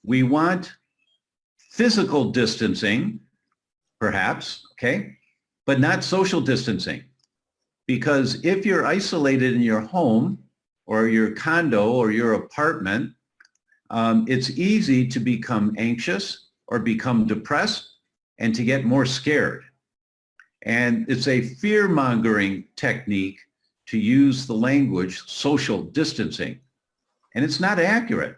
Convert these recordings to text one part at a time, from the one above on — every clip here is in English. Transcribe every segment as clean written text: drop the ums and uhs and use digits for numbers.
We want physical distancing, perhaps, okay, but not social distancing. Because if you're isolated in your home or your condo or your apartment, it's easy to become anxious or become depressed and to get more scared. And it's a fear-mongering technique to use the language social distancing. And it's not accurate.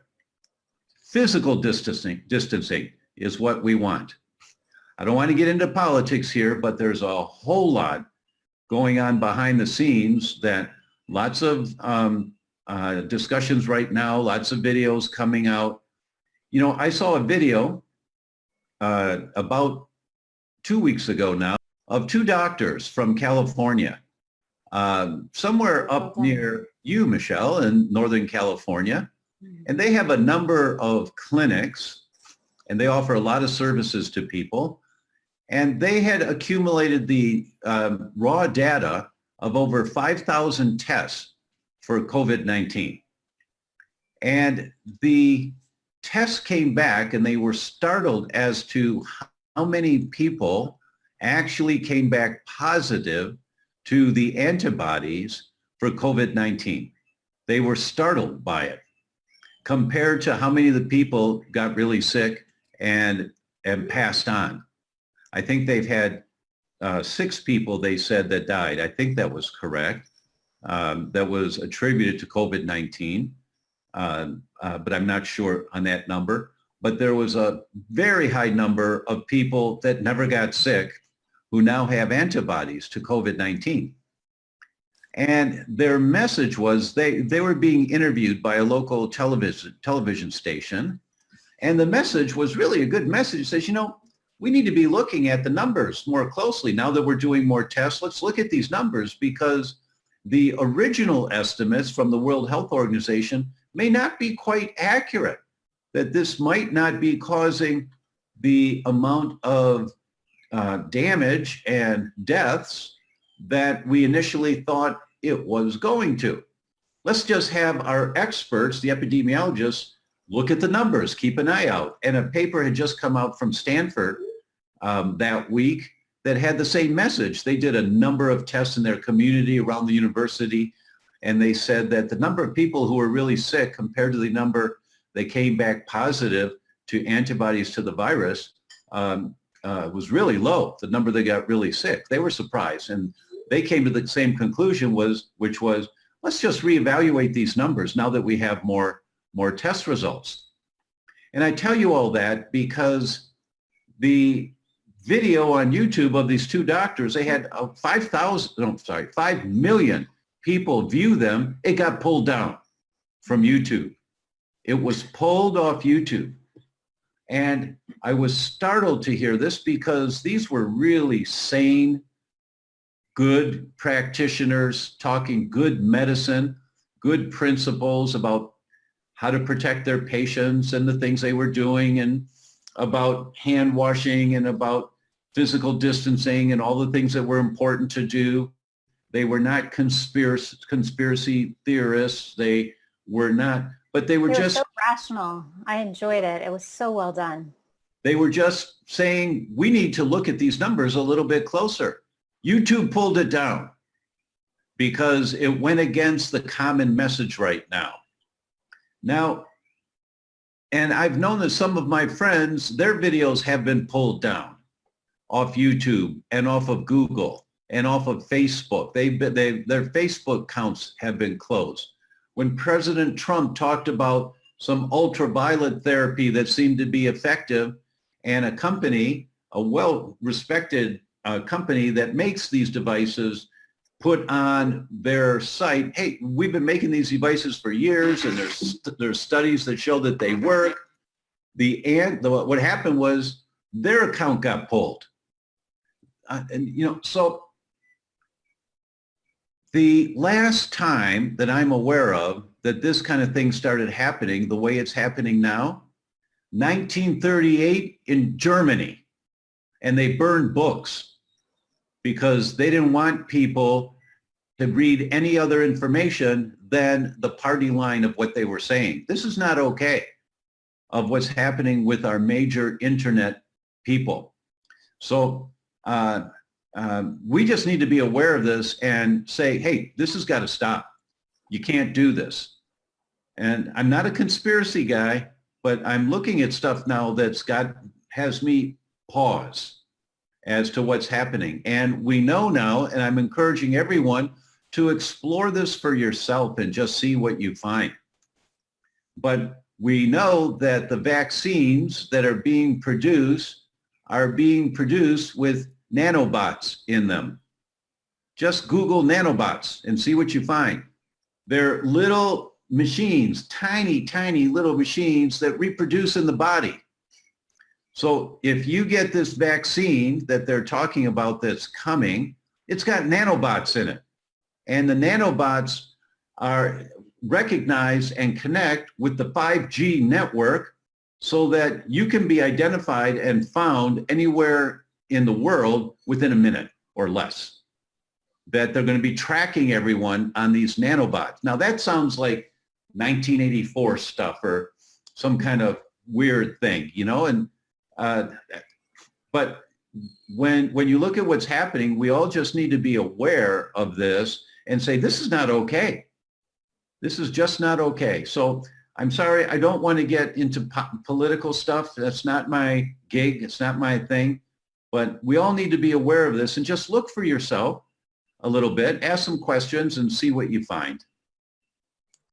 Physical distancing is what we want. I don't want to get into politics here, but there's a whole lot going on behind the scenes that lots of discussions right now, lots of videos coming out. You know, I saw a video about 2 weeks ago now of two doctors from California, somewhere up near you, Michelle, in Northern California. And they have a number of clinics and they offer a lot of services to people. And they had accumulated the raw data of over 5,000 tests for COVID-19. And the tests came back and they were startled as to how many people actually came back positive to the antibodies for COVID-19. They were startled by it compared to how many of the people got really sick and passed on. I think they've had 6 people, they said, that died. I think that was correct. That was attributed to COVID-19, but I'm not sure on that number. But there was a very high number of people that never got sick who now have antibodies to COVID-19. And their message was they were being interviewed by a local television station. And the message was really a good message. It says, you know, we need to be looking at the numbers more closely. Now that we're doing more tests, let's look at these numbers because the original estimates from the World Health Organization may not be quite accurate, that this might not be causing the amount of damage and deaths that we initially thought it was going to. Let's just have our experts, the epidemiologists, look at the numbers, keep an eye out. And a paper had just come out from Stanford that week that had the same message. They did a number of tests in their community around the university, and they said that the number of people who were really sick compared to the number that came back positive to antibodies to the virus was really low, the number that got really sick. They were surprised, and they came to the same conclusion, which was, let's just reevaluate these numbers now that we have more test results. And I tell you all that because the video on YouTube of these two doctors, they had 5 million people view them. It got pulled down from YouTube. It was pulled off YouTube. And I was startled to hear this because these were really sane, good practitioners talking good medicine, good principles about how to protect their patients and the things they were doing and about hand washing and about physical distancing and all the things that were important to do. They were not conspiracy theorists. They were not, but they were just so rational. I enjoyed it. It was so well done. They were just saying, we need to look at these numbers a little bit closer. YouTube pulled it down because it went against the common message right now. Now, and I've known that some of my friends, their videos have been pulled down off YouTube and off of Google and off of Facebook. Their Facebook accounts have been closed. When President Trump talked about some ultraviolet therapy that seemed to be effective, and a company, a well-respected company that makes these devices, put on their site, hey, we've been making these devices for years, and there's studies that show that they work. What happened was their account got pulled, and you know, so the last time that I'm aware of that this kind of thing started happening the way it's happening now, 1938 in Germany, and they burned books because they didn't want people to read any other information than the party line of what they were saying. This is not okay. of what's happening with our major internet people. So we just need to be aware of this and say, hey, this has got to stop. You can't do this. And I'm not a conspiracy guy, but I'm looking at stuff now has me pause as to what's happening. And we know now, and I'm encouraging everyone to explore this for yourself and just see what you find. But we know that the vaccines that are being produced with nanobots in them. Just Google nanobots and see what you find. They're little machines, tiny, tiny little machines that reproduce in the body. So if you get this vaccine that they're talking about that's coming, it's got nanobots in it. And the nanobots are recognize and connect with the 5G network so that you can be identified and found anywhere in the world within a minute or less. That they're going to be tracking everyone on these nanobots. Now that sounds like 1984 stuff or some kind of weird thing, you know, and but when you look at what's happening, we all just need to be aware of this and say, this is not okay. This is just not okay. So I'm sorry, I don't want to get into political stuff. That's not my gig. It's not my thing. But we all need to be aware of this and just look for yourself a little bit, ask some questions and see what you find.